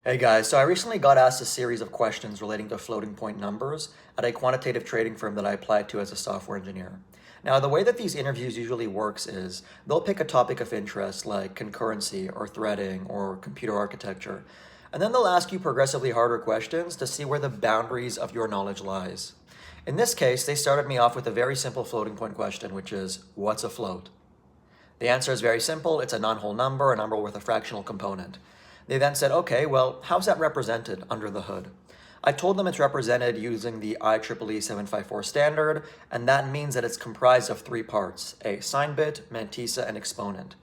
Hey guys, so I recently got asked a series of questions relating to floating point numbers at a quantitative trading firm that I applied to as a software engineer. Now, the way that these interviews usually works is they'll pick a topic of interest like concurrency or threading or computer architecture, and then they'll ask you progressively harder questions to see where the boundaries of your knowledge lies. In this case, they started me off with a very simple floating point question, which is, what's a float? The answer is very simple. It's a non-whole number, a number with a fractional component. They then said, okay, well, how's that represented under the hood? I told them it's represented using the IEEE 754 standard, and that means that it's comprised of three parts, a sign bit, mantissa, and exponent.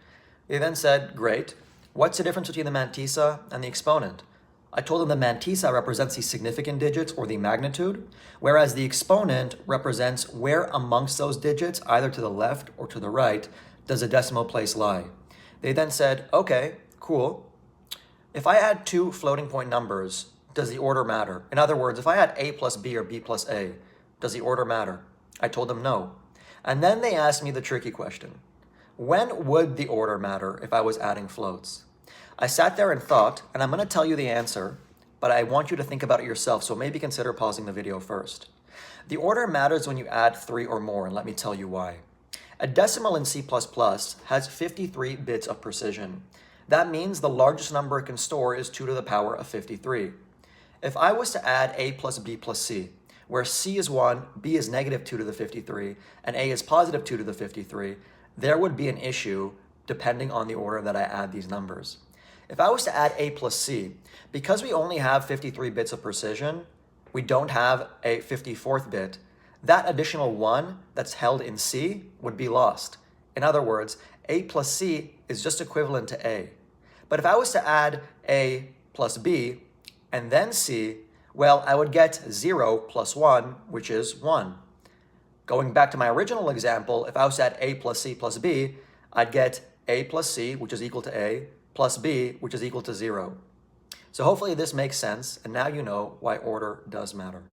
They then said, great, what's the difference between the mantissa and the exponent? I told them the mantissa represents the significant digits or the magnitude, whereas the exponent represents where amongst those digits, either to the left or to the right, does a decimal place lie. They then said, okay, cool. If I add two floating point numbers, does the order matter? In other words, if I add A plus B or B plus A, does the order matter? I told them no. And then they asked me the tricky question. When would the order matter if I was adding floats? I sat there and thought, and I'm going to tell you the answer, but I want you to think about it yourself, so maybe consider pausing the video first. The order matters when you add three or more, and let me tell you why. A decimal in C++ has 53 bits of precision. That means the largest number it can store is 2 to the power of 53. If I was to add A plus B plus C, where C is 1, B is negative 2 to the 53, and A is positive 2 to the 53, there would be an issue depending on the order that I add these numbers. If I was to add A plus C, because we only have 53 bits of precision, we don't have a 54th bit, that additional 1 that's held in C would be lost. In other words, A plus C is just equivalent to A. But if I was to add A plus B and then C, well, I would get 0 plus 1, which is 1. Going back to my original example, if I was to add A plus C plus B, I'd get A plus C, which is equal to A, plus B, which is equal to 0. So hopefully this makes sense, and now you know why order does matter.